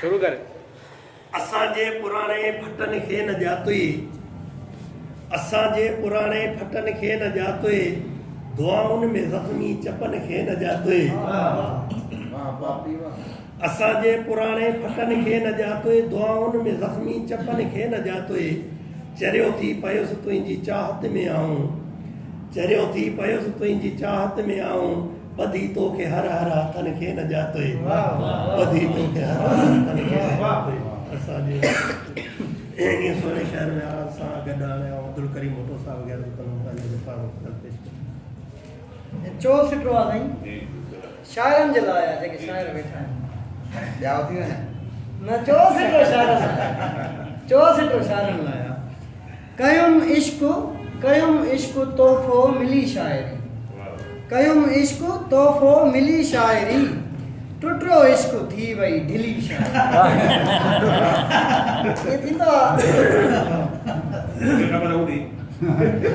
शुरू कर। असांजे पुराणे फटन खे न जातुई, असांजे पुराणे फटन खे न जातुई, दुआउनि में ज़ख्मी चपन खे न जातुई। असांजे पुराणे फटन खे न जातुई, दुआउनि में ज़ख्मी चपन खे न जातुई। चरियो थी पयुसि तुंहिंजी चाहत में आऊं, चरियो थी पयुसि तुंहिंजी चाहत में आऊं, ॿधी तोखे हर हर हथनि खे न जातुई, ॿधी तोखे हर हर हथनि खे न जातुई। असांजे इन सोने शहर में असां गॾु हाणे अब्दुल करीम मोटो साहब वग़ैरह पंहिंजे दफ़ा पेश कयो। चो सिटो आहे साईं, शाइरनि जे लाइ आहे, जेके शाइर वेठा आहिनि। ॿिया थी वञे न चो सिटो शाइरनि लाइ, चो सिटो शाइरनि लाइ आहे। कयुम इश्क तोहफ़ो मिली शाइरी, कयुम इश्क तोहफ़ो मिली शाइरी, टुटरो इश्क थी वई ढिली शाइरी। ये थींदो आहे।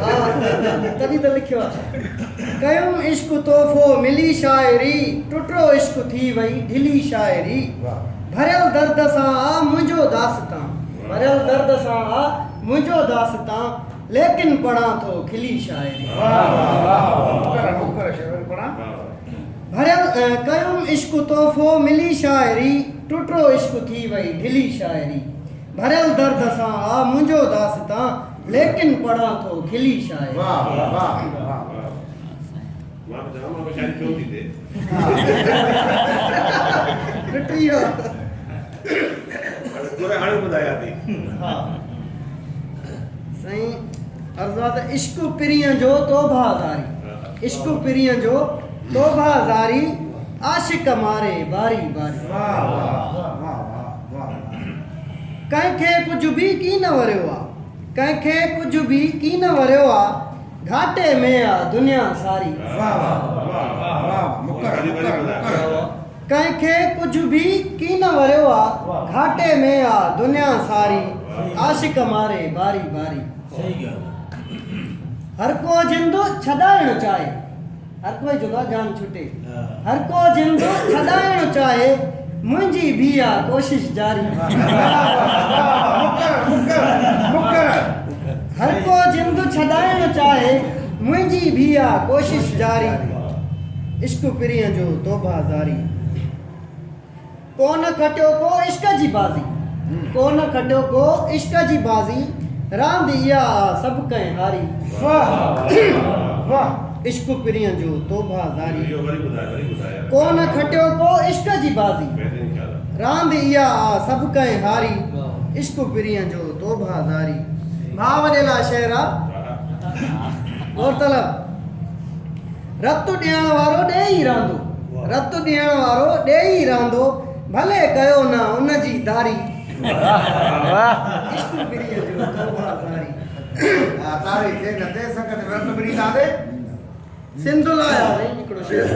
हाँ, तॾहिं त लिखियो आहे। कयुम इश्क तोहफ़ो मिली शाइरी, टुटरो इश्क थी वई ढिली शाइरी। भरियल दर्द सां आ मुंहिंजो दास्तां, भरियल दर्द सां आ मुंहिंजो दास्तां, लेकिन पढ़ां थो खिली शाइरी। भरियल कयुम इश्क तोहफ़ो मिली शाइरी, टुटरो इश्क थी वई ढिली शाइरी। भरियल दर्द सां आ मुंहिंजो दास्तां, लेकिन पढ़ां थो खिली शाइरी। साईं अर्ज़ात इश्क पिरियं जो तोबा ज़ारी, इश्क पिरियं जो तोबा ज़ारी, आशिक मारे बारी बारी। कंहिंखे कुझु बि की न वरियो आहे, कंहिंखे कुझु बि की न वरियो आहे, घाटे में आहे दुनिया सारी। कंहिंखे कुझु बि की न वरियो आहे, घाटे में आहे दुनिया सारी, आशिक मारे बारी बारी। हर को जिंदो छॾाइणु चाहे, हर कोई जो जान छुटे, हर को जिंदो छॾाइणु चाहे, मुंहिंजी भी आहे कोशिश जारी। हर को जिंदो छॾाइणु चाहे, मुंहिंजी भी आहे कोशिश जारी। इश्क पिरियं जो तोबा ज़ारी। कोन खटियो को इश्क जी बाज़ी, कोन खटियो को इश्क जी बाज़ी, रांदि इहा सभु कंहिं हारी। इश्क पिरियं जो तोबा ज़ारी। कोन खटियो को इश्क जी बाज़ी, रांदि इहा सभु कंहिं हारी। इश्क पिरियं जो तोबा ज़ारी। भाव जे लाइ शेर आहे। गौरतलब रत ॾियण वारो ॾे ई रांदो, रत ॾियण वारो ॾे ई रांदो, भले कयो न उन जी दारी। इश्क पिरियं जो तोबा ज़ारी। तारी के न दे सकत रत बड़ी दादे सिंध लाइ आहे हिकिड़ो शेर।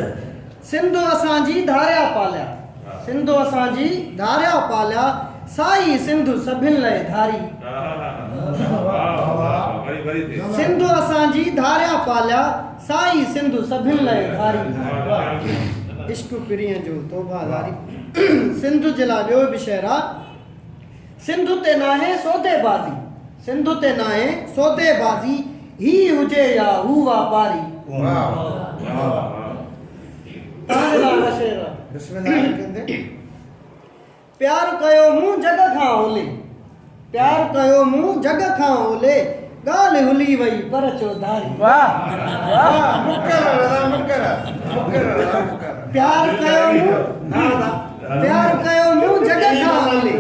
सिंध असांजी धारिया पालिया, सिंध असांजी धारिया पालिया, साई सिंध सभिनि लाइ धारी। सिंध असांजी धारिया पालिया, साई सिंध सभिनि लाइ धारी। इश्क पिरियं जो तोबा ज़ारी। सिंध जे लाइ ॿियो बि शेर आहे। सिंध ते नाहे सौदेबाज़ी, सिंध ते नाहे सौदेबाज़ी, ही हुजे या हू वापारी। प्यार कयो मूं जग खां ओले, प्यार कयो मूं जग खां ओले, ॻाल्हि हुली वई पर चौधारी। प्यार कयो मूं जग खां ओले,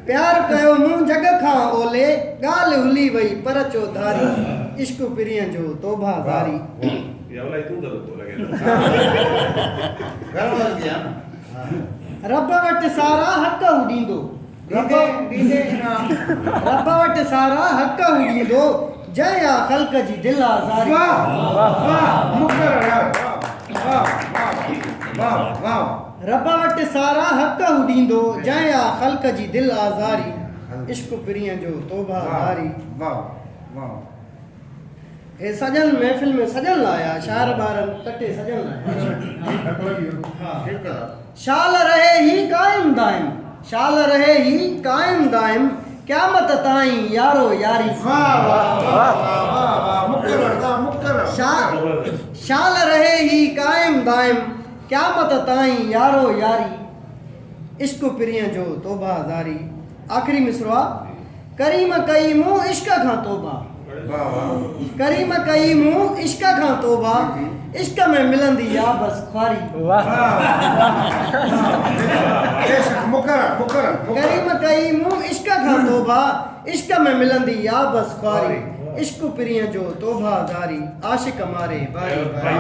प्यार कयो मूं जग खां ओले, ॻाल्हि हुली वई पर चौधारी। इश्क पिरियं जो तोबा ज़ारी। रब वटि सारा हक़ उॾींदो, रब वटि सारा हक़ उॾींदो, जंहिं आ ख़ल्क़ जी दिल आज़ारी। रब वटि सारा हक़ उॾींदो, जंहिं आ ख़ल्क़ जी दिल आज़ारी। इश्क पिरियं जो तोबा ज़ारी। हे सजन महफ़िल में सजन लाइ आहे, शाइर ॿारनि कटे सजन लाइ। शाल रहे ही कायम दायम, शाल रहे ही कायम दायम क़यामत ताईं यारो यारी वाह वाह वाह वाह वाह मुकर्रर शाल रहे ही कायम दायम क़यामत ताईं यारो यारी इश्क पिरियं जो तौबा ज़ारी आखिरी मिसरा करीम कई मूं इश्क खां तौबा वाह वाह करीम कई मूं इश्क खां तौबा इश्क में मिलंदी या बस ख्वारी बेशक मुकर्रर करीम कई मूं इश्क खां तौबा इश्क में मिलंदी या बस ख्वारी इश्क पिरियं जो तौबा ज़ारी आशिक मारे बारी बारी